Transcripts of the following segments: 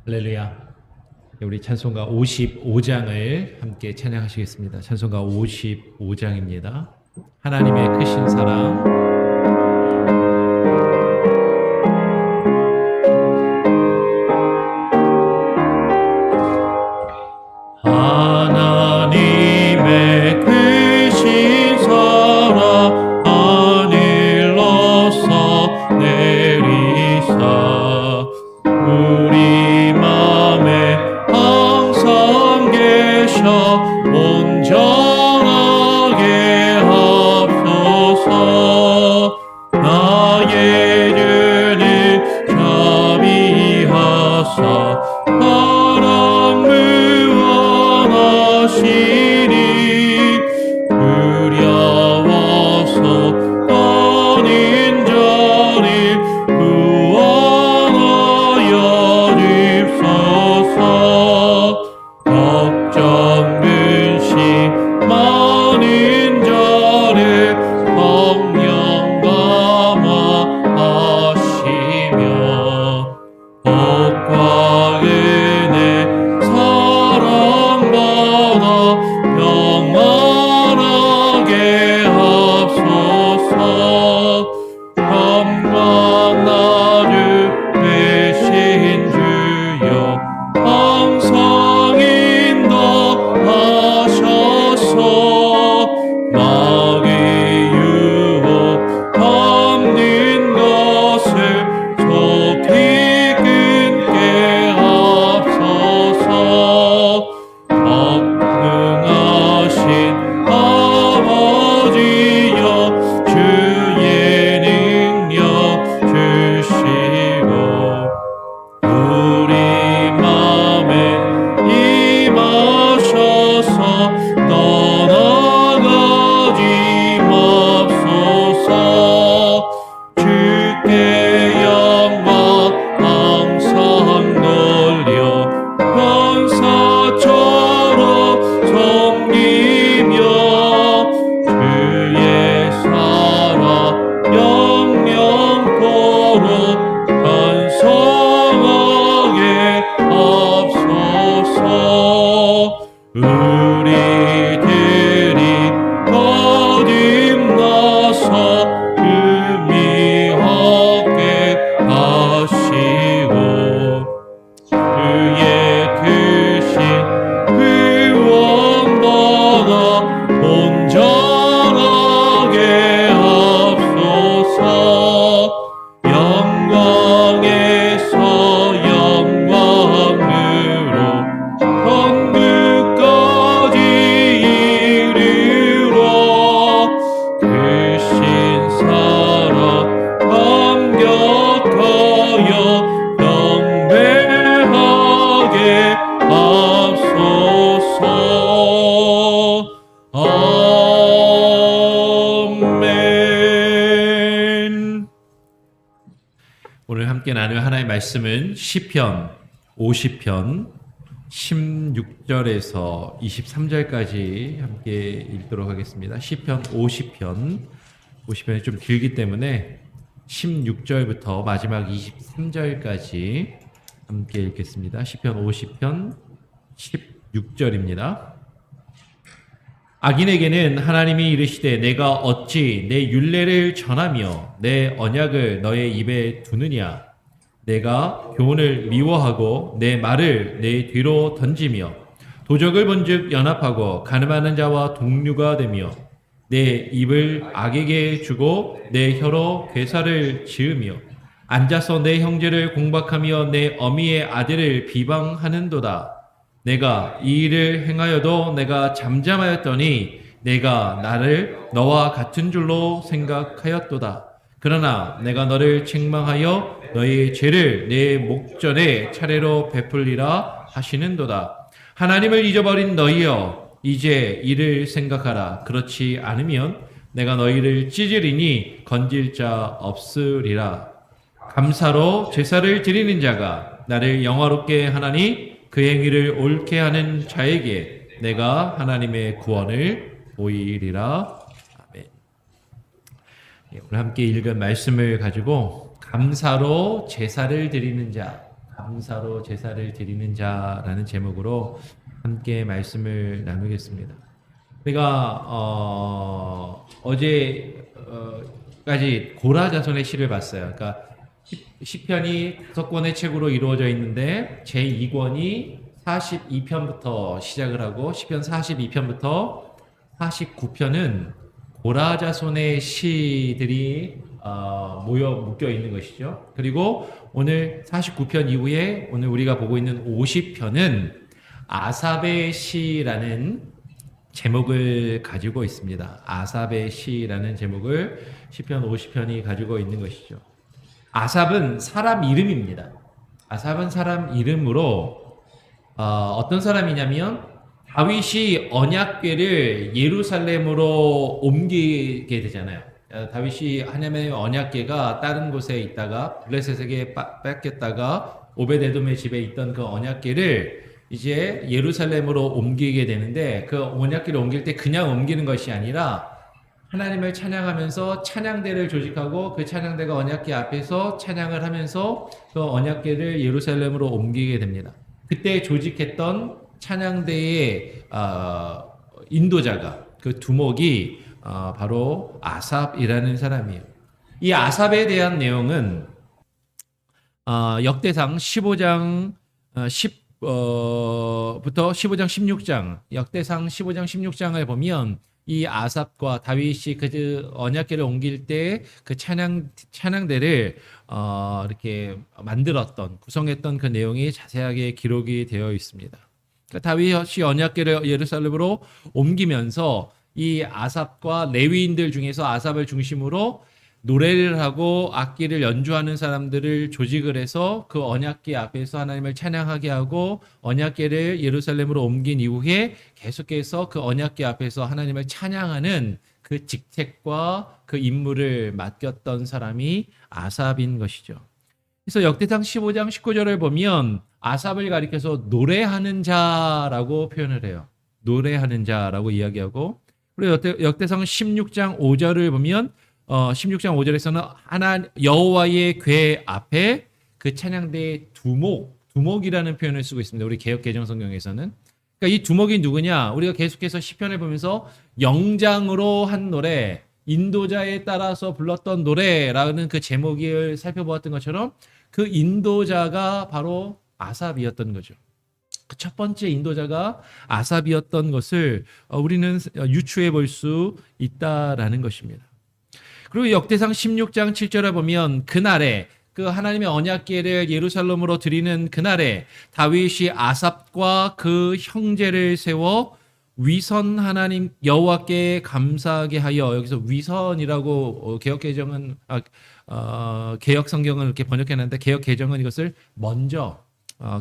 할렐루야. 우리 찬송가 55장을 함께 찬양하시겠습니다. 찬송가 55장입니다. 하나님의 크신 사랑. 하나님의 크신 사랑 하늘로서 내리사 우리 맘에 항상 계셔 온전하게 합소서. 나의 죄를 자비하사 사랑 무한하시니 두려워서 떠닌 자를 구원하여 주소서. 걱정 근심 많은 자를 성령 감화하시며 복과 은혜 사랑받아 평안하게 합소서. 평강 나주 되신 주여 항상 인도하셔서 마귀 유혹 없는 것을 속히 끊게 합소서. 전능하신 아버지여 주의 능력 주시고 우리 맘에 임하셔서 떠나가지 맙소서. 주께 영광 항상 돌려 천사처럼 섬기며 주의 사랑 영영토록 찬송하게 합소서. 우리들이 거듭나서 의미하게 하시고 주의 크신 구원받아 온전하게 합소서. 영광에서 영광으로 천국까지 이르러 크신 사랑 감격하여 경배하게 합소서. 아멘. 오늘 함께 나눌 하나의 말씀은 시편 50편 16절에서 23절까지 함께 읽도록 하겠습니다. 시편 50편이 좀 길기 때문에 16절부터 마지막 23절까지 함께 읽겠습니다. 시편 50편 16절입니다. 악인에게는 하나님이 이르시되 내가 어찌 내 율례를 전하며 내 언약을 너의 입에 두느냐. 내가 교훈을 미워하고 내 말을 내 뒤로 던지며 도적을 본즉 연합하고 가늠하는 자와 동류가 되며 내 입을 악에게 주고 내 혀로 괴사를 지으며 앉아서 내 형제를 공박하며 내 어미의 아들을 비방하는도다. 내가 이 일을 행하여도 내가 잠잠하였더니 내가 나를 너와 같은 줄로 생각하였도다. 그러나 내가 너를 책망하여 너의 죄를 내 목전에 차례로 베풀리라 하시는도다. 하나님을 잊어버린 너희여 이제 이를 생각하라. 그렇지 않으면 내가 너희를 찢으리니 건질 자 없으리라. 감사로 제사를 드리는 자가 나를 영화롭게 하나니 그 행위를 옳게 하는 자에게 내가 하나님의 구원을 보이리라. 아멘. 오늘 함께 읽은 말씀을 가지고 감사로 제사를 드리는 자, 감사로 제사를 드리는 자라는 제목으로 함께 말씀을 나누겠습니다. 우리가 어제까지 고라 자손의 시를 봤어요. 그러니까 시편이 5권의 책으로 이루어져 있는데 제2권이 42편부터 시작을 하고 시편 42편부터 49편은 고라 자손의 시들이 묶여 있는 것이죠. 그리고 오늘 49편 이후에 오늘 우리가 보고 있는 50편은 아삽의 시라는 제목을 가지고 있습니다. 아삽의 시라는 제목을 시편 50편이 가지고 있는 것이죠. 아삽은 사람 이름입니다. 아삽은 사람 이름으로 어떤 사람이냐면 다윗이 언약궤를 예루살렘으로 옮기게 되잖아요. 다윗이 하나님의 언약궤가 다른 곳에 있다가 블레셋에게 뺏겼다가 오베데돔의 집에 있던 그 언약궤를 이제 예루살렘으로 옮기게 되는데 그 언약궤를 옮길 때 그냥 옮기는 것이 아니라 하나님을 찬양하면서 찬양대를 조직하고 그 찬양대가 언약궤 앞에서 찬양을 하면서 그 언약궤를 예루살렘으로 옮기게 됩니다. 그때 조직했던 찬양대의 인도자가 그 두목이 바로 아삽이라는 사람이에요. 이 아삽에 대한 내용은 역대상 15장 10부터 15장 16장 역대상 15장 16장을 보면 이 아삽과 다윗이 그 언약궤를 옮길 때 그 찬양대를 이렇게 만들었던 구성했던 그 내용이 자세하게 기록이 되어 있습니다. 그러니까 다윗이 언약궤를 예루살렘으로 옮기면서 이 아삽과 레위인들 중에서 아삽을 중심으로 노래를 하고 악기를 연주하는 사람들을 조직을 해서 그 언약궤 앞에서 하나님을 찬양하게 하고 언약궤를 예루살렘으로 옮긴 이후에 계속해서 그 언약궤 앞에서 하나님을 찬양하는 그 직책과 그 임무를 맡겼던 사람이 아삽인 것이죠. 그래서 역대상 15장 19절을 보면 아삽을 가리켜서 노래하는 자라고 표현을 해요. 노래하는 자라고 이야기하고, 그리고 역대상 16장 5절을 보면 16장 5절에서는 여호와의 궤 앞에 그 찬양대의 두목이라는 표현을 쓰고 있습니다. 우리 개역 개정 성경에서는. 그러니까 이 두목이 누구냐? 우리가 계속해서 시편을 보면서 영장으로 한 노래, 인도자에 따라서 불렀던 노래라는 그 제목을 살펴보았던 것처럼 그 인도자가 바로 아삽이었던 거죠. 그 첫 번째 인도자가 아삽이었던 것을 우리는 유추해 볼 수 있다라는 것입니다. 그리고 역대상 16장 7절에 보면 그날에 그 하나님의 언약궤를 예루살렘으로 드리는 그날에 다윗이 아삽과 그 형제를 세워 위선 하나님 여호와께 감사하게 하여, 여기서 위선이라고 개역 개정은 개역 성경을 이렇게 번역해놨는데 개역 개정은 이것을 먼저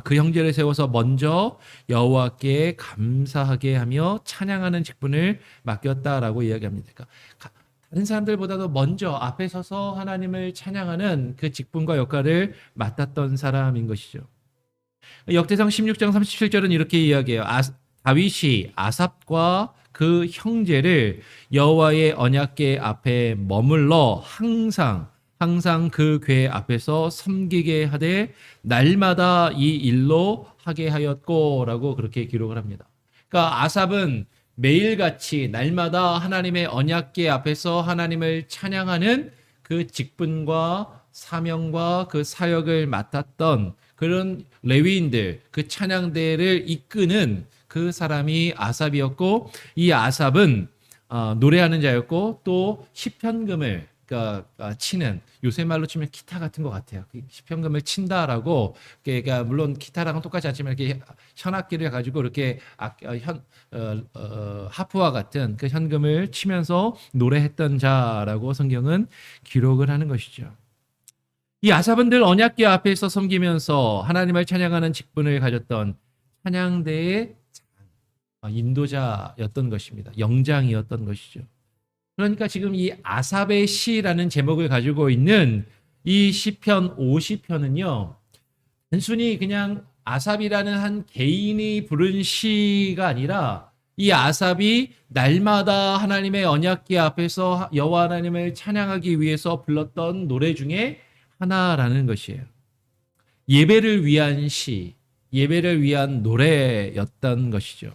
그 형제를 세워서 먼저 여호와께 감사하게 하며 찬양하는 직분을 맡겼다라고 이야기합니다. 그러니까 다른 사람들보다도 먼저 앞에 서서 하나님을 찬양하는 그 직분과 역할을 맡았던 사람인 것이죠. 역대상 16장 37절은 이렇게 이야기해요. 다윗이 아삽과 그 형제를 여호와의 언약궤 앞에 머물러 항상 그 궤 앞에서 섬기게 하되 날마다 이 일로 하게 하였고라고 그렇게 기록을 합니다. 그러니까 아삽은 매일같이 날마다 하나님의 언약궤 앞에서 하나님을 찬양하는 그 직분과 사명과 그 사역을 맡았던 그런 레위인들, 그 찬양대를 이끄는 그 사람이 아삽이었고, 이 아삽은 노래하는 자였고 또 시편금을 치는, 요새 말로 치면 기타 같은 것 같아요. 시편금을 친다라고, 그러니까 물론 기타랑은 똑같지 않지만 이렇게 현악기를 가지고 이렇게 하프와 같은 그 현금을 치면서 노래했던 자라고 성경은 기록을 하는 것이죠. 이 아삽은 늘 언약궤 앞에서 섬기면서 하나님을 찬양하는 직분을 가졌던 찬양대의 인도자였던 것입니다. 영장이었던 것이죠. 그러니까 지금 이 아삽의 시라는 제목을 가지고 있는 이 시편 50편은요, 단순히 그냥 아삽이라는 한 개인이 부른 시가 아니라 이 아삽이 날마다 하나님의 언약궤 앞에서 여호와 하나님을 찬양하기 위해서 불렀던 노래 중에 하나라는 것이에요. 예배를 위한 시, 예배를 위한 노래였던 것이죠.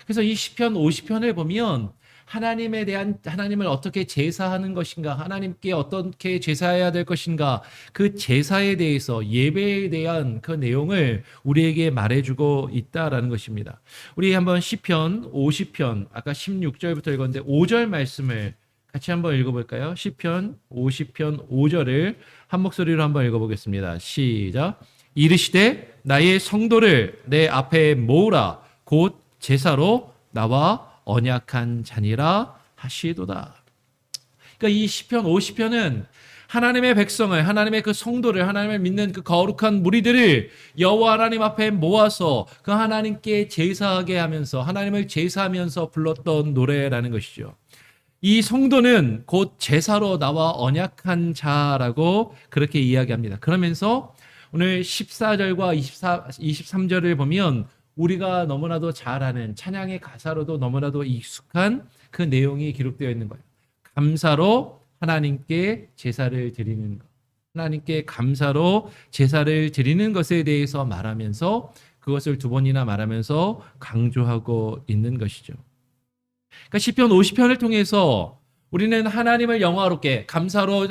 그래서 이 시편 50편을 보면 하나님을 어떻게 제사하는 것인가, 하나님께 어떻게 제사해야 될 것인가, 그 제사에 대해서, 예배에 대한 그 내용을 우리에게 말해주고 있다라는 것입니다. 우리 한번 시편 50편, 아까 16절부터 읽었는데 5절 말씀을 같이 한번 읽어볼까요? 시편 50편 5절을 한 목소리로 한번 읽어보겠습니다. 시작. 이르시되 나의 성도를 내 앞에 모으라. 곧 제사로 나와 언약한 자니라 하시도다. 그러니까 이 시편 50편은 하나님의 백성을, 하나님의 그 성도를, 하나님을 믿는 그 거룩한 무리들을 여호와 하나님 앞에 모아서 그 하나님께 제사하게 하면서, 하나님을 제사하면서 불렀던 노래라는 것이죠. 이 성도는 곧 제사로 나와 언약한 자라고 그렇게 이야기합니다. 그러면서 오늘 14절과 23절을 보면 우리가 너무나도 잘 아는 찬양의 가사로도 너무나도 익숙한 그 내용이 기록되어 있는 거예요. 감사로 하나님께 제사를 드리는 것. 하나님께 감사로 제사를 드리는 것에 대해서 말하면서 그것을 두 번이나 말하면서 강조하고 있는 것이죠. 그러니까 시편 50편을 통해서 우리는 하나님을 영화롭게, 감사로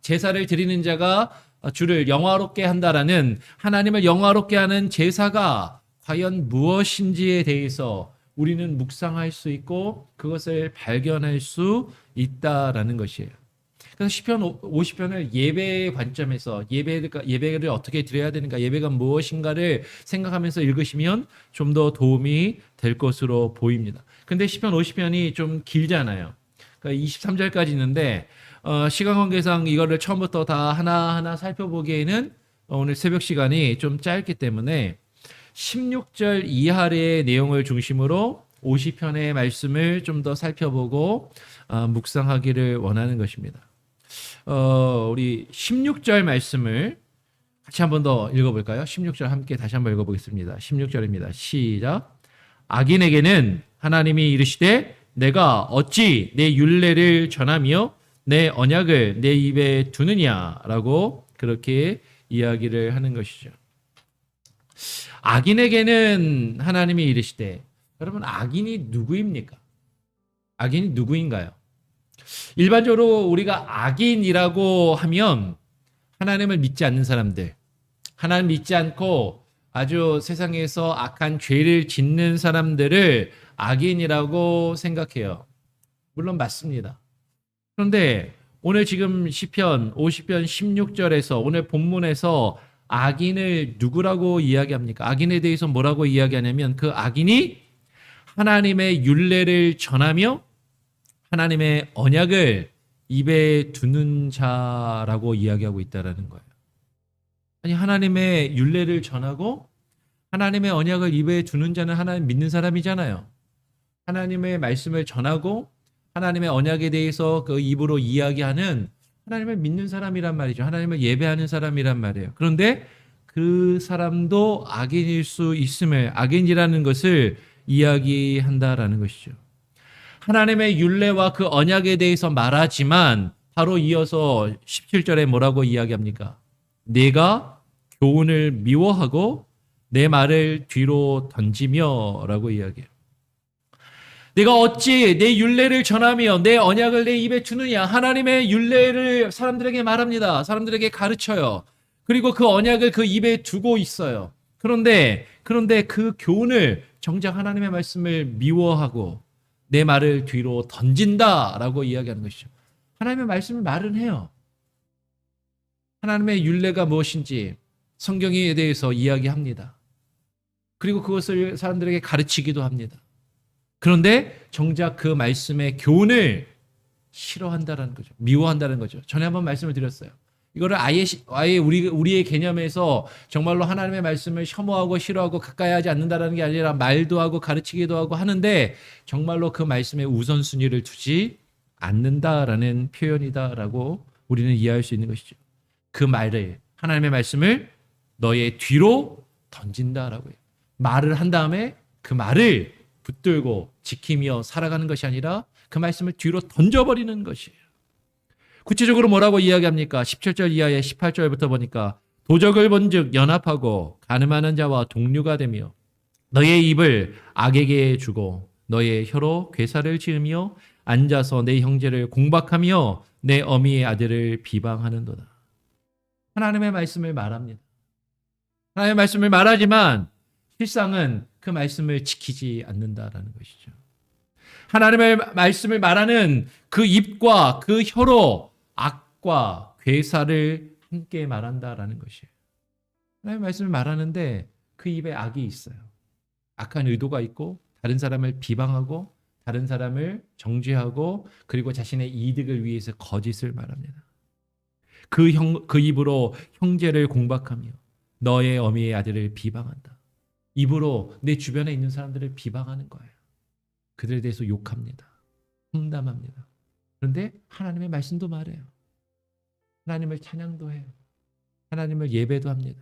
제사를 드리는 자가 주를 영화롭게 한다라는, 하나님을 영화롭게 하는 제사가 과연 무엇인지에 대해서 우리는 묵상할 수 있고 그것을 발견할 수 있다라는 것이에요. 그래서 시편 50편을 예배의 관점에서 예배를 어떻게 드려야 되는가, 예배가 무엇인가를 생각하면서 읽으시면 좀 더 도움이 될 것으로 보입니다. 근데 시편 50편이 좀 길잖아요. 그러니까 23절까지 있는데 시간 관계상 이거를 처음부터 다 하나하나 살펴보기에는 오늘 새벽 시간이 좀 짧기 때문에 16절 이하의 내용을 중심으로 50편의 말씀을 좀 더 살펴보고 묵상하기를 원하는 것입니다. 우리 16절 말씀을 같이 한 번 더 읽어볼까요? 16절 함께 다시 한번 읽어보겠습니다. 16절입니다. 시작. 악인에게는 하나님이 이르시되 내가 어찌 내 율례를 전하며 내 언약을 내 입에 두느냐라고 그렇게 이야기를 하는 것이죠. 악인에게는 하나님이 이르시되, 여러분 악인이 누구입니까? 악인이 누구인가요? 일반적으로 우리가 악인이라고 하면 하나님을 믿지 않는 사람들, 하나님 믿지 않고 아주 세상에서 악한 죄를 짓는 사람들을 악인이라고 생각해요. 물론 맞습니다. 그런데 오늘 지금 시편 50편 16절에서 오늘 본문에서 악인을 누구라고 이야기합니까? 악인에 대해서 뭐라고 이야기하냐면 그 악인이 하나님의 율례를 전하며 하나님의 언약을 입에 두는 자라고 이야기하고 있다는 거예요. 아니, 하나님의 율례를 전하고 하나님의 언약을 입에 두는 자는 하나님 믿는 사람이잖아요. 하나님의 말씀을 전하고 하나님의 언약에 대해서 그 입으로 이야기하는 하나님을 믿는 사람이란 말이죠. 하나님을 예배하는 사람이란 말이에요. 그런데 그 사람도 악인일 수 있음을, 악인이라는 것을 이야기한다라는 것이죠. 하나님의 율례와 그 언약에 대해서 말하지만 바로 이어서 17절에 뭐라고 이야기합니까? 내가 교훈을 미워하고 내 말을 뒤로 던지며 라고 이야기해요. 내가 어찌 내 율례를 전하며 내 언약을 내 입에 두느냐. 하나님의 율례를 사람들에게 말합니다. 사람들에게 가르쳐요. 그리고 그 언약을 그 입에 두고 있어요. 그런데 그 교훈을 정작 하나님의 말씀을 미워하고 내 말을 뒤로 던진다라고 이야기하는 것이죠. 하나님의 말씀을 말은 해요. 하나님의 율례가 무엇인지 성경에 대해서 이야기합니다. 그리고 그것을 사람들에게 가르치기도 합니다. 그런데 정작 그 말씀의 교훈을 싫어한다는 거죠. 미워한다는 거죠. 전에 한번 말씀을 드렸어요. 이거를 아예 우리의 개념에서 정말로 하나님의 말씀을 혐오하고 싫어하고 가까이 하지 않는다는 게 아니라 말도 하고 가르치기도 하고 하는데 정말로 그 말씀에 우선순위를 두지 않는다라는 표현이다라고 우리는 이해할 수 있는 것이죠. 그 말을, 하나님의 말씀을 너의 뒤로 던진다라고 해요. 말을 한 다음에 그 말을 붙들고 지키며 살아가는 것이 아니라 그 말씀을 뒤로 던져버리는 것이에요. 구체적으로 뭐라고 이야기합니까? 17절 이하의 18절부터 보니까 도적을 본즉 연합하고 가늠하는 자와 동류가 되며 너의 입을 악에게 주고 너의 혀로 괴사를 지으며 앉아서 내 형제를 공박하며 내 어미의 아들을 비방하는도다. 하나님의 말씀을 말합니다. 하나님의 말씀을 말하지만 실상은 그 말씀을 지키지 않는다라는 것이죠. 하나님의 말씀을 말하는 그 입과 그 혀로 악과 괴사를 함께 말한다라는 것이에요. 하나님의 말씀을 말하는데 그 입에 악이 있어요. 악한 의도가 있고 다른 사람을 비방하고 다른 사람을 정죄하고 그리고 자신의 이득을 위해서 거짓을 말합니다. 그 입으로 형제를 공박하며 너의 어미의 아들을 비방한다. 입으로 내 주변에 있는 사람들을 비방하는 거예요. 그들에 대해서 욕합니다. 험담합니다. 그런데 하나님의 말씀도 말해요. 하나님을 찬양도 해요. 하나님을 예배도 합니다.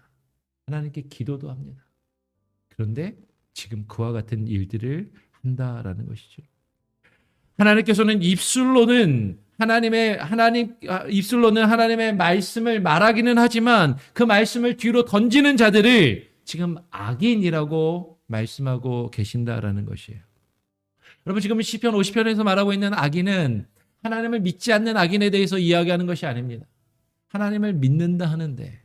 하나님께 기도도 합니다. 그런데 지금 그와 같은 일들을 한다라는 것이죠. 하나님께서는 입술로는 하나님의 말씀을 말하기는 하지만 그 말씀을 뒤로 던지는 자들을 지금 악인이라고 말씀하고 계신다라는 것이에요. 여러분 지금 시편 50편에서 말하고 있는 악인은 하나님을 믿지 않는 악인에 대해서 이야기하는 것이 아닙니다. 하나님을 믿는다 하는데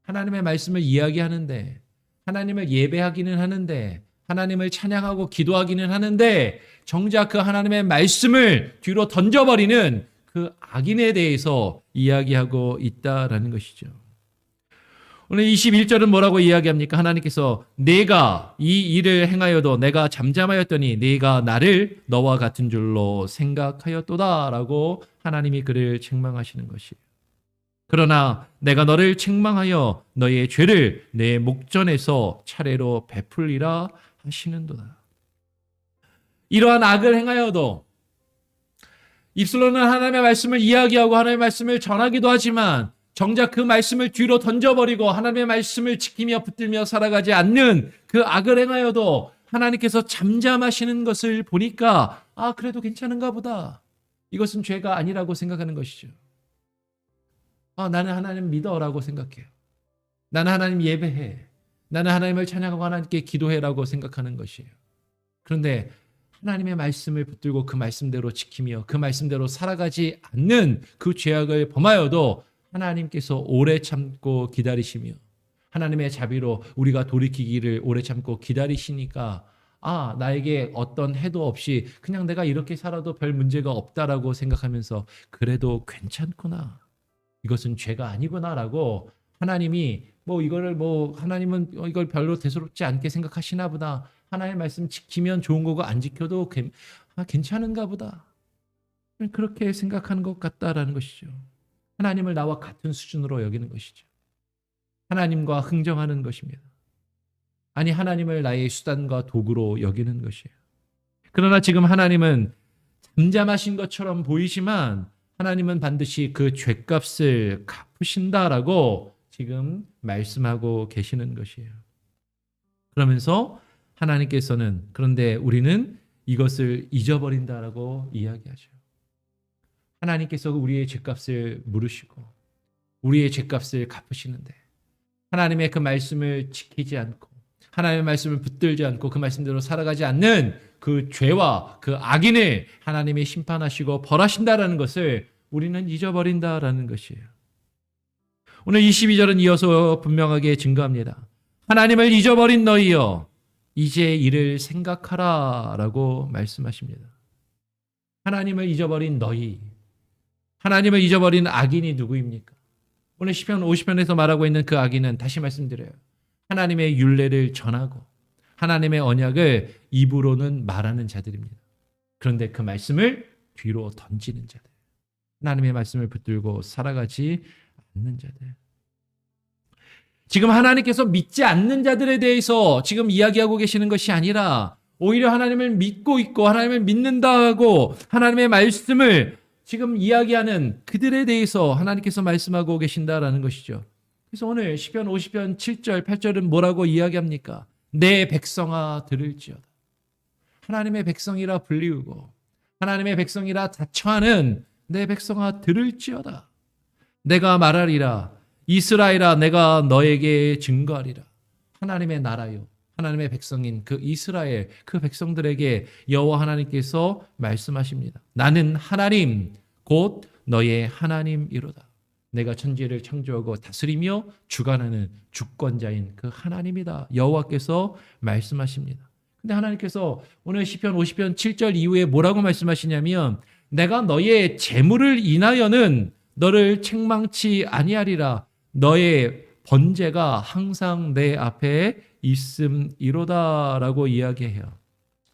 하나님의 말씀을 이야기하는데 하나님을 예배하기는 하는데 하나님을 찬양하고 기도하기는 하는데 정작 그 하나님의 말씀을 뒤로 던져버리는 그 악인에 대해서 이야기하고 있다라는 것이죠. 오늘 21절은 뭐라고 이야기합니까? 하나님께서 내가 이 일을 행하여도 내가 잠잠하였더니 네가 나를 너와 같은 줄로 생각하였도다라고 하나님이 그를 책망하시는 것이에요. 그러나 내가 너를 책망하여 너의 죄를 내 목전에서 차례로 베풀리라 하시는도다. 이러한 악을 행하여도 입술로는 하나님의 말씀을 이야기하고 하나님의 말씀을 전하기도 하지만 정작 그 말씀을 뒤로 던져버리고 하나님의 말씀을 지키며 붙들며 살아가지 않는 그 악을 행하여도 하나님께서 잠잠하시는 것을 보니까 그래도 괜찮은가 보다. 이것은 죄가 아니라고 생각하는 것이죠. 나는 하나님 믿어라고 생각해요. 나는 하나님 예배해. 나는 하나님을 찬양하고 하나님께 기도해라고 생각하는 것이에요. 그런데 하나님의 말씀을 붙들고 그 말씀대로 지키며 그 말씀대로 살아가지 않는 그 죄악을 범하여도 하나님께서 오래 참고 기다리시며 하나님의 자비로 우리가 돌이키기를 오래 참고 기다리시니까 나에게 어떤 해도 없이 그냥 내가 이렇게 살아도 별 문제가 없다라고 생각하면서 그래도 괜찮구나. 이것은 죄가 아니구나라고 하나님이 하나님은 이걸 별로 대수롭지 않게 생각하시나 보다. 하나님의 말씀 지키면 좋은 거고 안 지켜도 괜찮은가 보다. 그렇게 생각하는 것 같다라는 것이죠. 하나님을 나와 같은 수준으로 여기는 것이죠. 하나님과 흥정하는 것입니다. 아니 하나님을 나의 수단과 도구로 여기는 것이에요. 그러나 지금 하나님은 잠잠하신 것처럼 보이지만 하나님은 반드시 그 죄값을 갚으신다라고 지금 말씀하고 계시는 것이에요. 그러면서 하나님께서는 그런데 우리는 이것을 잊어버린다라고 이야기하죠. 하나님께서 우리의 죄값을 물으시고 우리의 죄값을 갚으시는데 하나님의 그 말씀을 지키지 않고 하나님의 말씀을 붙들지 않고 그 말씀대로 살아가지 않는 그 죄와 그 악인을 하나님이 심판하시고 벌하신다라는 것을 우리는 잊어버린다라는 것이에요. 오늘 22절은 이어서 분명하게 증거합니다. 하나님을 잊어버린 너희여 이제 이를 생각하라 라고 말씀하십니다. 하나님을 잊어버린 너희, 하나님을 잊어버린 악인이 누구입니까? 오늘 시편 50편에서 말하고 있는 그 악인은 다시 말씀드려요. 하나님의 율례를 전하고 하나님의 언약을 입으로는 말하는 자들입니다. 그런데 그 말씀을 뒤로 던지는 자들. 하나님의 말씀을 붙들고 살아가지 않는 자들. 지금 하나님께서 믿지 않는 자들에 대해서 지금 이야기하고 계시는 것이 아니라 오히려 하나님을 믿고 있고 하나님을 믿는다고 하나님의 말씀을 지금 이야기하는 그들에 대해서 하나님께서 말씀하고 계신다라는 것이죠. 그래서 오늘 시편 50편 7절 8절은 뭐라고 이야기합니까? 내 백성아 들을지어다. 하나님의 백성이라 불리우고 하나님의 백성이라 자처하는 내 백성아 들을지어다. 내가 말하리라 이스라엘아 내가 너에게 증거하리라. 하나님의 나라요, 하나님의 백성인 그 이스라엘, 그 백성들에게 여호와 하나님께서 말씀하십니다. 나는 하나님 곧 너의 하나님이로다. 내가 천지를 창조하고 다스리며 주관하는 주권자인 그 하나님이다. 여호와께서 말씀하십니다. 근데 하나님께서 오늘 시편 50편 7절 이후에 뭐라고 말씀하시냐면 내가 너의 재물을 인하여는 너를 책망치 아니하리라. 너의 번제가 항상 내 앞에 있음이로다라고 이야기해요.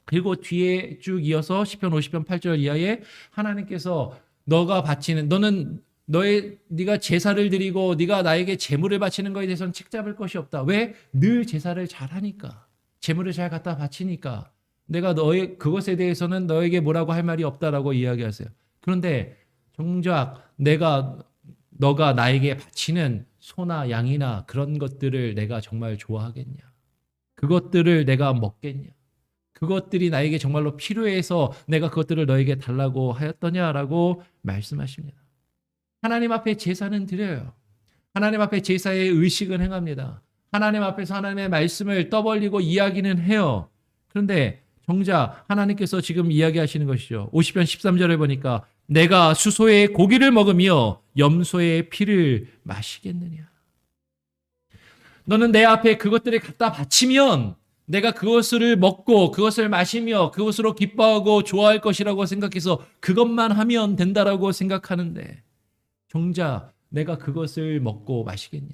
그리고 뒤에 쭉 이어서 시편 50편 8절 이하에 하나님께서 너가 바치는 너는 네가 제사를 드리고 네가 나에게 제물을 바치는 것에 대해서는 책잡을 것이 없다. 왜? 늘 제사를 잘하니까. 제물을 잘 갖다 바치니까. 내가 너의 그것에 대해서는 너에게 뭐라고 할 말이 없다라고 이야기하세요. 그런데 정작 너가 나에게 바치는 소나 양이나 그런 것들을 내가 정말 좋아하겠냐? 그것들을 내가 먹겠냐? 그것들이 나에게 정말로 필요해서 내가 그것들을 너에게 달라고 하였더냐라고 말씀하십니다. 하나님 앞에 제사는 드려요. 하나님 앞에 제사의 의식은 행합니다. 하나님 앞에서 하나님의 말씀을 떠벌리고 이야기는 해요. 그런데 정작 하나님께서 지금 이야기하시는 것이죠. 50편 13절에 보니까 내가 수소의 고기를 먹으며 염소의 피를 마시겠느냐. 너는 내 앞에 그것들을 갖다 바치면 내가 그것을 먹고 그것을 마시며 그것으로 기뻐하고 좋아할 것이라고 생각해서 그것만 하면 된다라고 생각하는데 정작 내가 그것을 먹고 마시겠냐.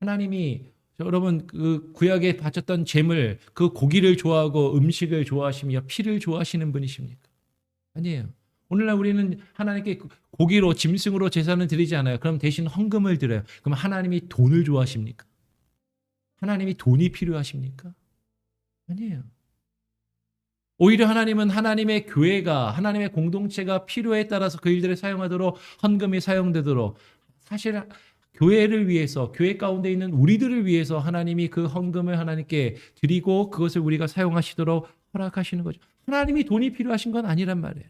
하나님이 여러분 그 구약에 바쳤던 제물 그 고기를 좋아하고 음식을 좋아하시며 피를 좋아하시는 분이십니까? 아니에요. 오늘날 우리는 하나님께 고기로 짐승으로 제사는 드리지 않아요. 그럼 대신 헌금을 드려요. 그럼 하나님이 돈을 좋아하십니까? 하나님이 돈이 필요하십니까? 아니에요. 오히려 하나님은 하나님의 교회가 하나님의 공동체가 필요에 따라서 그 일들을 사용하도록 헌금이 사용되도록 사실 교회를 위해서 교회 가운데 있는 우리들을 위해서 하나님이 그 헌금을 하나님께 드리고 그것을 우리가 사용하시도록 허락하시는 거죠. 하나님이 돈이 필요하신 건 아니란 말이에요.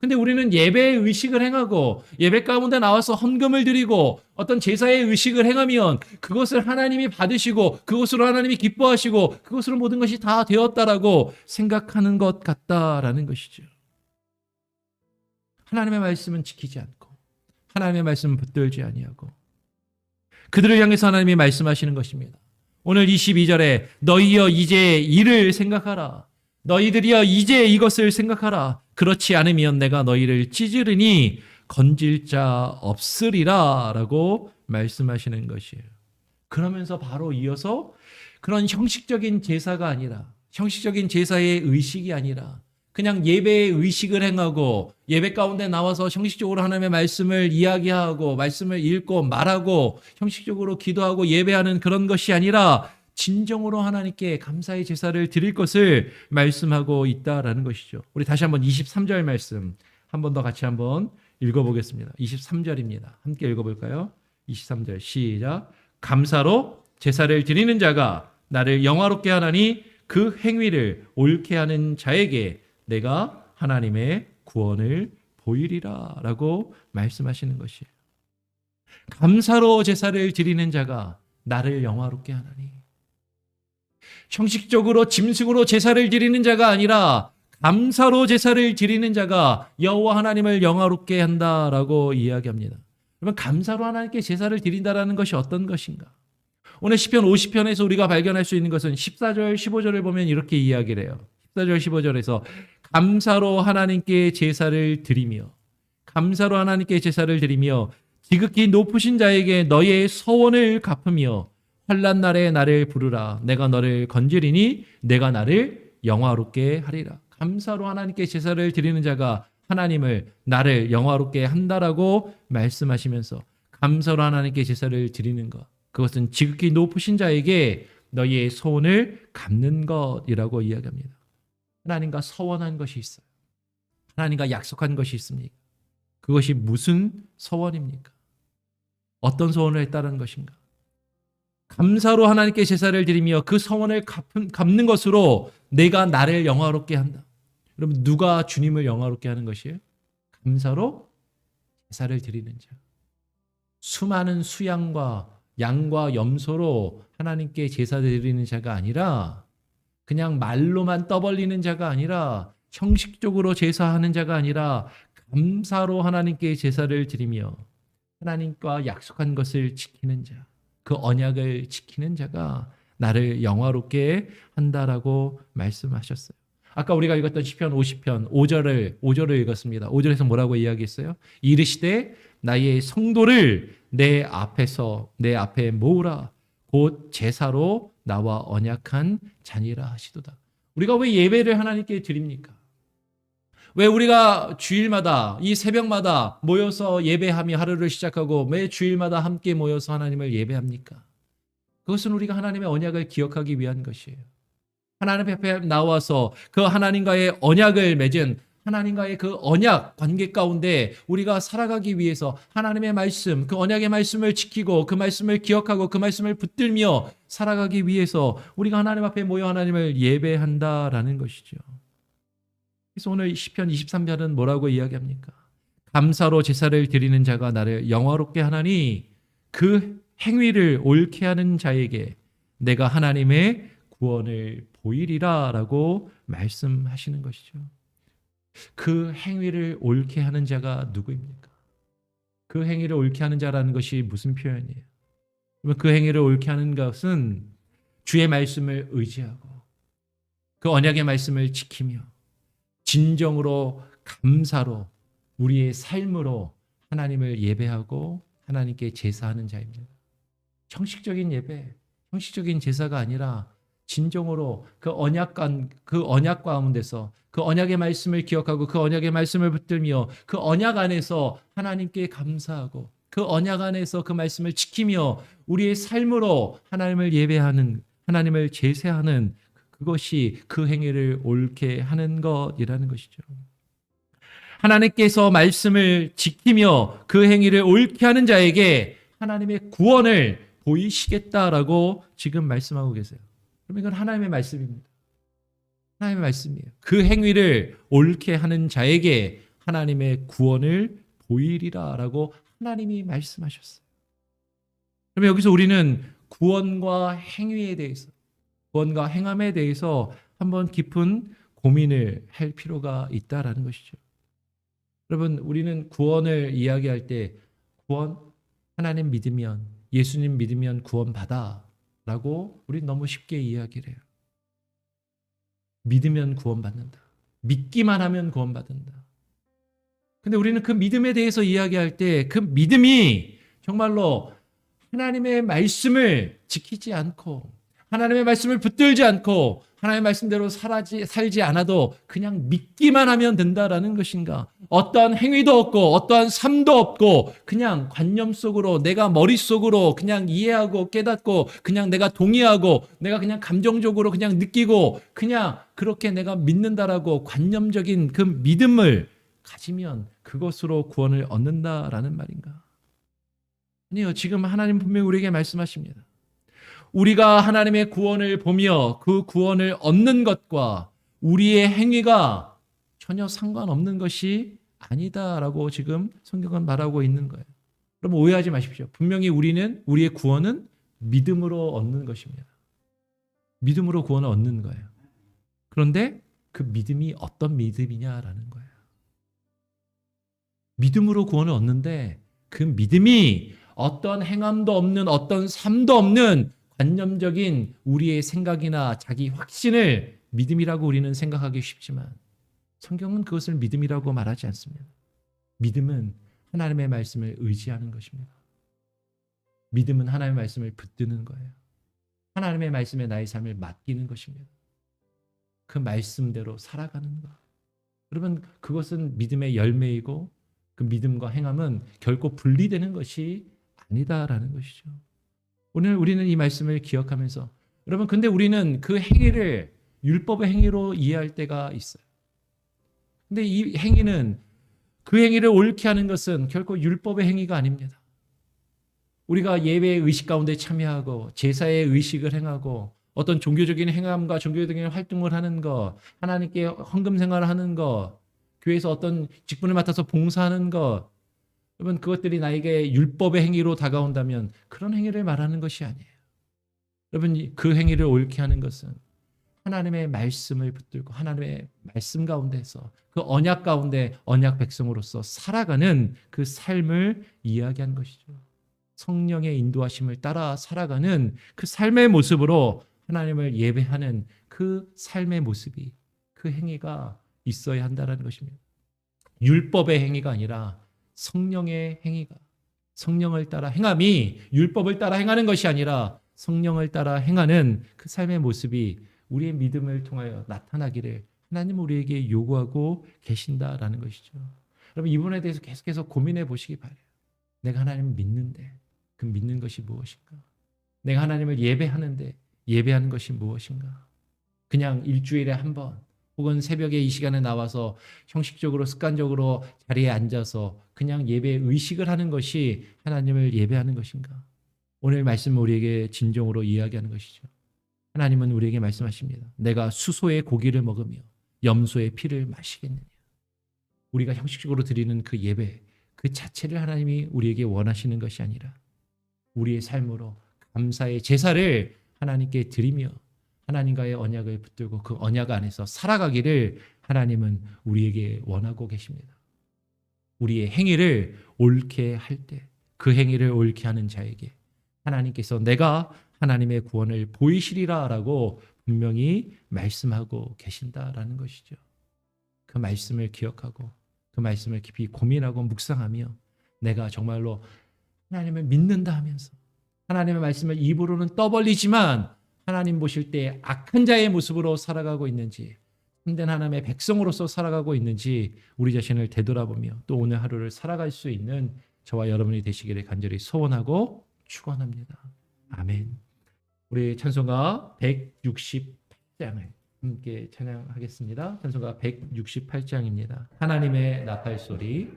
근데 우리는 예배의 의식을 행하고 예배 가운데 나와서 헌금을 드리고 어떤 제사의 의식을 행하면 그것을 하나님이 받으시고 그것으로 하나님이 기뻐하시고 그것으로 모든 것이 다 되었다라고 생각하는 것 같다라는 것이죠. 하나님의 말씀은 지키지 않고 하나님의 말씀은 붙들지 아니하고 그들을 향해서 하나님이 말씀하시는 것입니다. 오늘 22절에 너희여 이제 이를 생각하라. 너희들이여 이제 이것을 생각하라. 그렇지 않으면 내가 너희를 찢으리니 건질 자 없으리라 라고 말씀하시는 것이에요. 그러면서 바로 이어서 그런 형식적인 제사가 아니라 형식적인 제사의 의식이 아니라 그냥 예배의 의식을 행하고 예배 가운데 나와서 형식적으로 하나님의 말씀을 이야기하고 말씀을 읽고 말하고 형식적으로 기도하고 예배하는 그런 것이 아니라 진정으로 하나님께 감사의 제사를 드릴 것을 말씀하고 있다라는 것이죠. 우리 다시 한번 23절 말씀 한 번 더 같이 한번 읽어보겠습니다. 23절입니다. 함께 읽어볼까요? 23절 시작. 감사로 제사를 드리는 자가 나를 영화롭게 하나니 그 행위를 옳게 하는 자에게 내가 하나님의 구원을 보이리라 라고 말씀하시는 것이에요. 감사로 제사를 드리는 자가 나를 영화롭게 하나니 형식적으로 짐승으로 제사를 드리는 자가 아니라 감사로 제사를 드리는 자가 여호와 하나님을 영화롭게 한다라고 이야기합니다. 그러면 감사로 하나님께 제사를 드린다라는 것이 어떤 것인가? 오늘 시편 50편에서 우리가 발견할 수 있는 것은 14절 15절을 보면 이렇게 이야기를 해요. 14절 15절에서 감사로 하나님께 제사를 드리며 감사로 하나님께 제사를 드리며 지극히 높으신 자에게 너의 서원을 갚으며 환난 날에 나를 부르라. 내가 너를 건지리니 내가 나를 영화롭게 하리라. 감사로 하나님께 제사를 드리는 자가 하나님을 나를 영화롭게 한다라고 말씀하시면서 감사로 하나님께 제사를 드리는 것 그것은 지극히 높으신 자에게 너희의 소원을 갚는 것이라고 이야기합니다. 하나님과 서원한 것이 있어요. 하나님과 약속한 것이 있습니까? 그것이 무슨 서원입니까? 어떤 소원을 했다는 것인가? 감사로 하나님께 제사를 드리며 그 서원을 갚는 것으로 내가 나를 영화롭게 한다. 여러분 누가 주님을 영화롭게 하는 것이에요? 감사로 제사를 드리는 자. 수많은 수양과 양과 염소로 하나님께 제사 드리는 자가 아니라 그냥 말로만 떠벌리는 자가 아니라 형식적으로 제사하는 자가 아니라 감사로 하나님께 제사를 드리며 하나님과 약속한 것을 지키는 자, 그 언약을 지키는 자가 나를 영화롭게 한다라고 말씀하셨어요. 아까 우리가 읽었던 시편 50편 5절을 읽었습니다. 5절에서 뭐라고 이야기했어요? 이르시되 나의 성도를 내 앞에 모으라. 곧 제사로 나와 언약한 자니라 하시도다. 우리가 왜 예배를 하나님께 드립니까? 왜 우리가 주일마다 이 새벽마다 모여서 예배하며 하루를 시작하고 매 주일마다 함께 모여서 하나님을 예배합니까? 그것은 우리가 하나님의 언약을 기억하기 위한 것이에요. 하나님 앞에 나와서 그 하나님과의 언약을 맺은 하나님과의 그 언약 관계 가운데 우리가 살아가기 위해서 하나님의 말씀, 그 언약의 말씀을 지키고 그 말씀을 기억하고 그 말씀을 붙들며 살아가기 위해서 우리가 하나님 앞에 모여 하나님을 예배한다라는 것이죠. 그래서 오늘 시편 23편은 뭐라고 이야기합니까? 감사로 제사를 드리는 자가 나를 영화롭게 하나니 그 행위를 옳게 하는 자에게 내가 하나님의 구원을 보이리라 라고 말씀하시는 것이죠. 그 행위를 옳게 하는 자가 누구입니까? 그 행위를 옳게 하는 자라는 것이 무슨 표현이에요? 그 행위를 옳게 하는 것은 주의 말씀을 의지하고 그 언약의 말씀을 지키며 진정으로 감사로 우리의 삶으로 하나님을 예배하고 하나님께 제사하는 자입니다. 형식적인 예배, 형식적인 제사가 아니라 진정으로 그 언약 가운데서 그 언약의 말씀을 기억하고 그 언약의 말씀을 붙들며 그 언약 안에서 하나님께 감사하고 그 언약 안에서 그 말씀을 지키며 우리의 삶으로 하나님을 예배하는, 하나님을 제사하는 그것이 그 행위를 옳게 하는 것이라는 것이죠. 하나님께서 말씀을 지키며 그 행위를 옳게 하는 자에게 하나님의 구원을 보이시겠다라고 지금 말씀하고 계세요. 그럼 이건 하나님의 말씀입니다. 하나님의 말씀이에요. 그 행위를 옳게 하는 자에게 하나님의 구원을 보이리라라고 하나님이 말씀하셨어요. 그러면 여기서 우리는 구원과 행위에 대해서, 구원과 행함에 대해서 한번 깊은 고민을 할 필요가 있다라는 것이죠. 여러분, 우리는 구원을 이야기할 때 구원, 하나님 믿으면, 예수님 믿으면 구원받아 라고 우리는 너무 쉽게 이야기를 해요. 믿으면 구원받는다. 믿기만 하면 구원받는다. 근데 우리는 그 믿음에 대해서 이야기할 때 그 믿음이 정말로 하나님의 말씀을 지키지 않고 하나님의 말씀을 붙들지 않고 하나님의 말씀대로 살지 않아도 그냥 믿기만 하면 된다라는 것인가? 어떠한 행위도 없고 어떠한 삶도 없고 그냥 관념 속으로 내가 머릿속으로 그냥 이해하고 깨닫고 그냥 내가 동의하고 내가 그냥 감정적으로 그냥 느끼고 그냥 그렇게 내가 믿는다라고 관념적인 그 믿음을 가지면 그것으로 구원을 얻는다라는 말인가? 아니요. 지금 하나님 분명히 우리에게 말씀하십니다. 우리가 하나님의 구원을 보며 그 구원을 얻는 것과 우리의 행위가 전혀 상관없는 것이 아니다라고 지금 성경은 말하고 있는 거예요. 그럼 오해하지 마십시오. 분명히 우리의 구원은 믿음으로 얻는 것입니다. 믿음으로 구원을 얻는 거예요. 그런데 그 믿음이 어떤 믿음이냐라는 거예요. 믿음으로 구원을 얻는데 그 믿음이 어떤 행함도 없는 어떤 삶도 없는 관념적인 우리의 생각이나 자기 확신을 믿음이라고 우리는 생각하기 쉽지만 성경은 그것을 믿음이라고 말하지 않습니다. 믿음은 하나님의 말씀을 의지하는 것입니다. 믿음은 하나님의 말씀을 붙드는 거예요. 하나님의 말씀에 나의 삶을 맡기는 것입니다. 그 말씀대로 살아가는 것. 그러면 그것은 믿음의 열매이고 그 믿음과 행함은 결코 분리되는 것이 아니다라는 것이죠. 오늘 우리는 이 말씀을 기억하면서 여러분 근데 우리는 그 행위를 율법의 행위로 이해할 때가 있어요. 근데 이 행위는 그 행위를 옳게 하는 것은 결코 율법의 행위가 아닙니다. 우리가 예배의 의식 가운데 참여하고 제사의 의식을 행하고 어떤 종교적인 행함과 종교적인 활동을 하는 것, 하나님께 헌금 생활을 하는 것, 교회에서 어떤 직분을 맡아서 봉사하는 것, 여러분 그것들이 나에게 율법의 행위로 다가온다면 그런 행위를 말하는 것이 아니에요. 여러분 그 행위를 옳게 하는 것은 하나님의 말씀을 붙들고 하나님의 말씀 가운데서 그 언약 가운데 언약 백성으로서 살아가는 그 삶을 이야기하는 것이죠. 성령의 인도하심을 따라 살아가는 그 삶의 모습으로 하나님을 예배하는 그 삶의 모습이 그 행위가 있어야 한다는 것입니다. 율법의 행위가 아니라 성령의 행위가 성령을 따라 행함이 율법을 따라 행하는 것이 아니라 성령을 따라 행하는 그 삶의 모습이 우리의 믿음을 통하여 나타나기를 하나님 우리에게 요구하고 계신다라는 것이죠. 여러분 이 부분에 대해서 계속해서 고민해 보시기 바라요. 내가 하나님을 믿는데 그 믿는 것이 무엇인가? 내가 하나님을 예배하는데 예배하는 것이 무엇인가? 그냥 일주일에 한 번 혹은 새벽에 이 시간에 나와서 형식적으로 습관적으로 자리에 앉아서 그냥 예배 의식을 하는 것이 하나님을 예배하는 것인가? 오늘 말씀 우리에게 진정으로 이야기하는 것이죠. 하나님은 우리에게 말씀하십니다. 내가 수소의 고기를 먹으며 염소의 피를 마시겠느냐. 우리가 형식적으로 드리는 그 예배 그 자체를 하나님이 우리에게 원하시는 것이 아니라 우리의 삶으로 감사의 제사를 하나님께 드리며 하나님과의 언약을 붙들고 그 언약 안에서 살아가기를 하나님은 우리에게 원하고 계십니다. 우리의 행위를 옳게 할 때 그 행위를 옳게 하는 자에게 하나님께서 내가 하나님의 구원을 보이시리라 라고 분명히 말씀하고 계신다라는 것이죠. 그 말씀을 기억하고 그 말씀을 깊이 고민하고 묵상하며 내가 정말로 하나님을 믿는다 하면서 하나님의 말씀을 입으로는 떠벌리지만 하나님 보실 때 악한 자의 모습으로 살아가고 있는지 참된 하나님의 백성으로서 살아가고 있는지 우리 자신을 되돌아보며 또 오늘 하루를 살아갈 수 있는 저와 여러분이 되시기를 간절히 소원하고 축원합니다. 아멘. 우리 찬송가 168장을 함께 찬양하겠습니다. 찬송가 168장입니다. 하나님의 나팔 소리.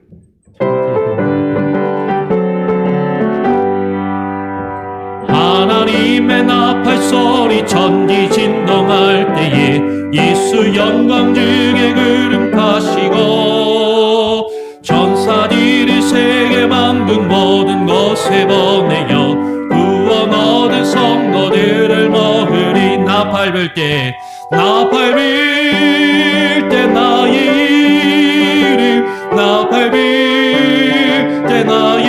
하나님의 나팔 소리 천지 진동할 때에 예수 영광 중에 구름 타시고 천사들이 세계 만분 모든 곳에 보내어 구원 얻은 성도들을 모으리. 나팔 불 때 나팔 불 때 나의 이름 나팔 불 때 나의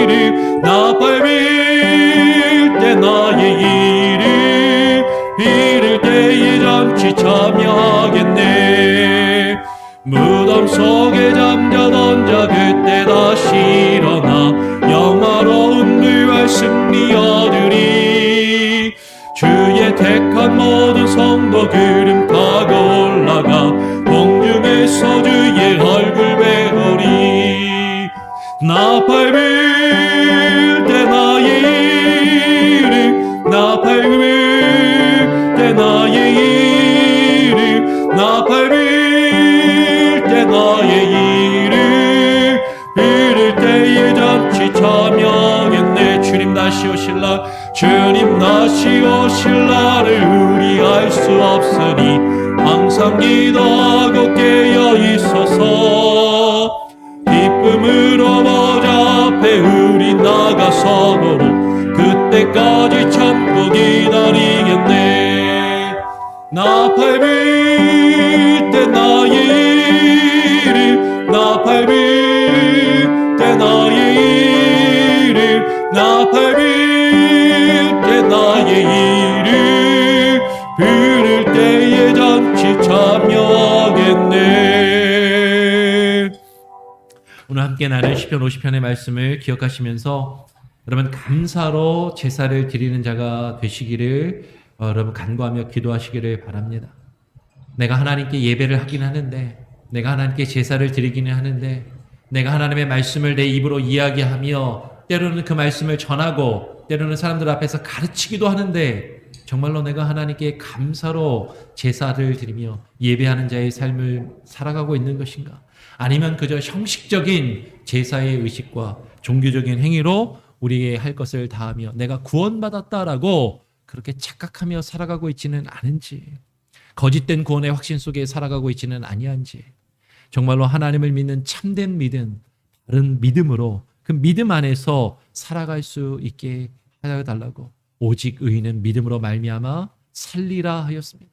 이름 나팔 불 때 나의 이름 비를 때에 잔치 참여하겠네. 무덤 속에 잠자던 자 그때 다시 일어나 영화로운 부활 승리 얻으리. 주의 택한 모든 성도 구름 타고 올라가 공중에서 주의 얼굴 배우리. 나팔 불 때 나의 이름 나팔 불 때 나의 이름 나팔 불 때 나의 이름 부를 때에 잔치 참여하겠네. 주님 다시 오실라 주님 다시 오실 날을 우리 알 수 없으니 항상 기도하고 깨어 있어서 기쁨으로 보좌 앞에 우리 나가서도록 그때까지 참고 기다리겠네. 나팔 불 때 나의 이름 나팔 불 때 나의 이름 나팔 불 때 나의 이름 부를 때에 잔치 참여하겠네. 오늘 함께 나눌 시편 50편의 말씀을 기억하시면서 여러분 감사로 제사를 드리는 자가 되시기를 여러분 간구하며 기도하시기를 바랍니다. 내가 하나님께 예배를 하긴 하는데 내가 하나님께 제사를 드리기는 하는데 내가 하나님의 말씀을 내 입으로 이야기하며 때로는 그 말씀을 전하고 때로는 사람들 앞에서 가르치기도 하는데 정말로 내가 하나님께 감사로 제사를 드리며 예배하는 자의 삶을 살아가고 있는 것인가? 아니면 그저 형식적인 제사의 의식과 종교적인 행위로 우리의 할 것을 다하며 내가 구원받았다라고 그렇게 착각하며 살아가고 있지는 않은지, 거짓된 구원의 확신 속에 살아가고 있지는 아니한지, 정말로 하나님을 믿는 참된 믿음, 바른 믿음으로 그 믿음 안에서 살아갈 수 있게 하여달라고 오직 의인은 믿음으로 말미암아 살리라 하였습니다.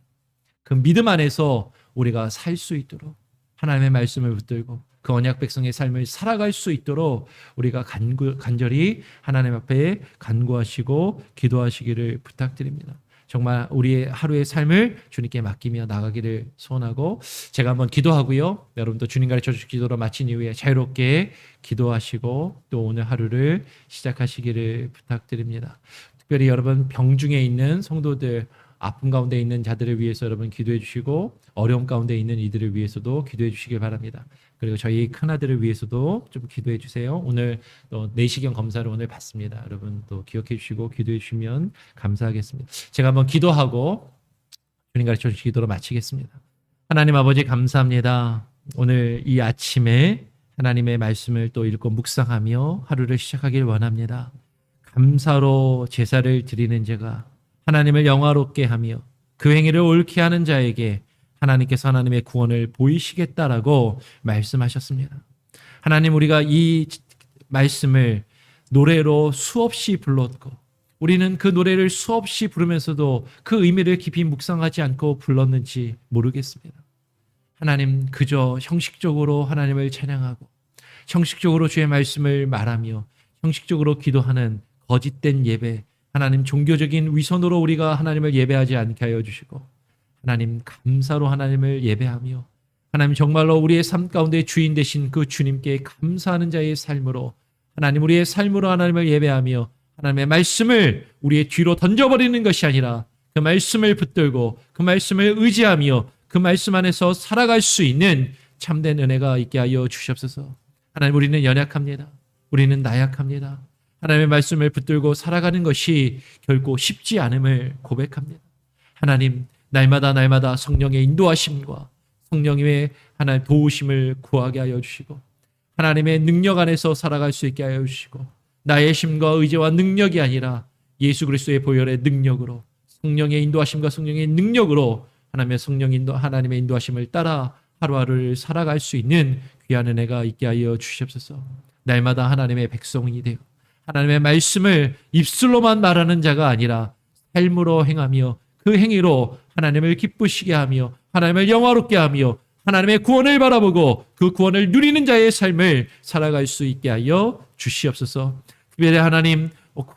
그 믿음 안에서 우리가 살 수 있도록 하나님의 말씀을 붙들고 그 언약 백성의 삶을 살아갈 수 있도록 우리가 간절히 하나님 앞에 간구하시고 기도하시기를 부탁드립니다. 정말 우리의 하루의 삶을 주님께 맡기며 나가기를 소원하고 제가 한번 기도하고요. 여러분도 주님 가르쳐 주신 기도로 마친 이후에 자유롭게 기도하시고 또 오늘 하루를 시작하시기를 부탁드립니다. 특별히 여러분 병중에 있는 성도들, 아픔 가운데 있는 자들을 위해서 여러분 기도해 주시고 어려움 가운데 있는 이들을 위해서도 기도해 주시길 바랍니다. 그리고 저희 큰아들을 위해서도 좀 기도해 주세요. 오늘 또 내시경 검사를 오늘 받습니다. 여러분 또 기억해 주시고 기도해 주시면 감사하겠습니다. 제가 한번 기도하고 주님 가르쳐 주신 기도로 마치겠습니다. 하나님 아버지 감사합니다. 오늘 이 아침에 하나님의 말씀을 또 읽고 묵상하며 하루를 시작하길 원합니다. 감사로 제사를 드리는 제가 하나님을 영화롭게 하며 그 행위를 옳게 하는 자에게 하나님께서 하나님의 구원을 보이시겠다라고 말씀하셨습니다. 하나님 우리가 이 말씀을 노래로 수없이 불렀고 우리는 그 노래를 수없이 부르면서도 그 의미를 깊이 묵상하지 않고 불렀는지 모르겠습니다. 하나님 그저 형식적으로 하나님을 찬양하고 형식적으로 주의 말씀을 말하며 형식적으로 기도하는 거짓된 예배, 하나님 종교적인 위선으로 우리가 하나님을 예배하지 않게 하여 주시고 하나님 감사로 하나님을 예배하며 하나님 정말로 우리의 삶 가운데 주인 되신 그 주님께 감사하는 자의 삶으로 하나님 우리의 삶으로 하나님을 예배하며 하나님의 말씀을 우리의 뒤로 던져버리는 것이 아니라 그 말씀을 붙들고 그 말씀을 의지하며 그 말씀 안에서 살아갈 수 있는 참된 은혜가 있게 하여 주시옵소서. 하나님 우리는 연약합니다. 우리는 나약합니다. 하나님의 말씀을 붙들고 살아가는 것이 결코 쉽지 않음을 고백합니다. 하나님 날마다 성령의 인도하심과 성령의 하나님 도우심을 구하게 하여 주시고 하나님의 능력 안에서 살아갈 수 있게 하여 주시고 나의 힘과 의지와 능력이 아니라 예수 그리스도의 보혈의 능력으로 성령의 인도하심과 성령의 능력으로 하나님의 인도하심을 따라 하루하루를 살아갈 수 있는 귀한 은혜가 있게 하여 주시옵소서. 날마다 하나님의 백성이 되어 하나님의 말씀을 입술로만 말하는 자가 아니라 삶으로 행하며 그 행위로 하나님을 기쁘시게 하며 하나님을 영화롭게 하며 하나님의 구원을 바라보고 그 구원을 누리는 자의 삶을 살아갈 수 있게 하여 주시옵소서. 특별히 하나님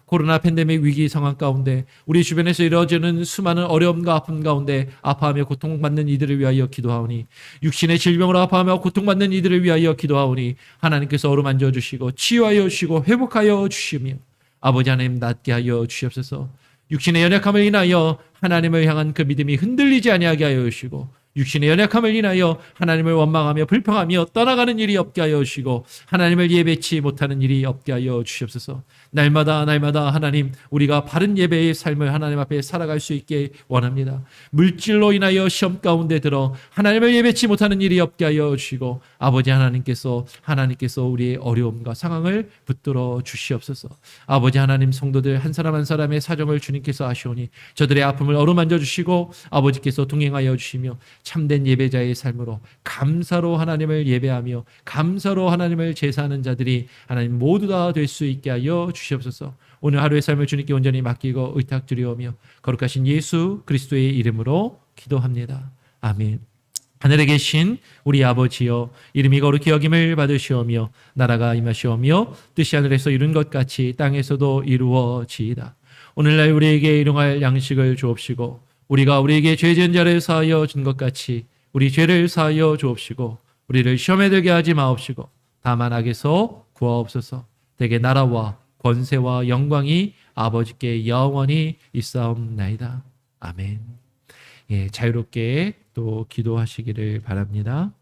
코로나 팬데믹 위기 상황 가운데 우리 주변에서 이루어지는 수많은 어려움과 아픔 가운데 아파하며 고통받는 이들을 위하여 기도하오니 육신의 질병으로 아파하며 고통받는 이들을 위하여 기도하오니 하나님께서 어루만져 주시고 치유하여 주시고 회복하여 주시며 아버지 하나님 낫게 하여 주시옵소서. 육신의 연약함을 인하여 하나님을 향한 그 믿음이 흔들리지 아니하게 하여 주시고 육신의 연약함을 인하여 하나님을 원망하며 불평하며 떠나가는 일이 없게 하여 주시고 하나님을 예배치 못하는 일이 없게 하여 주시옵소서. 날마다 하나님 우리가 바른 예배의 삶을 하나님 앞에 살아갈 수 있게 원합니다. 물질로 인하여 시험 가운데 들어 하나님을 예배치 못하는 일이 없게 하여 주시고 아버지 하나님께서 우리의 어려움과 상황을 붙들어 주시옵소서. 아버지 하나님 성도들 한 사람 한 사람의 사정을 주님께서 아시오니 저들의 아픔을 어루만져 주시고 아버지께서 동행하여 주시며 참된 예배자의 삶으로 감사로 하나님을 예배하며 감사로 하나님을 제사하는 자들이 하나님 모두 다 될 수 있게 하여 주시옵소서. 오늘 하루의 삶을 주님께 온전히 맡기고 의탁드리오며 거룩하신 예수 그리스도의 이름으로 기도합니다. 아멘. 하늘에 계신 우리 아버지여 이름이 거룩히 여김을 받으시오며 나라가 임하시오며 뜻이 하늘에서 이룬 것 같이 땅에서도 이루어지이다. 오늘날 우리에게 일용할 양식을 주옵시고 우리가 우리에게 죄 지은 자를 사하여 준 것 같이 우리 죄를 사하여 주옵시고 우리를 시험에 들게 하지 마옵시고 다만 악에서 구하옵소서. 대개 나라와 권세와 영광이 아버지께 영원히 있사옵나이다. 아멘. 예, 자유롭게 또 기도하시기를 바랍니다.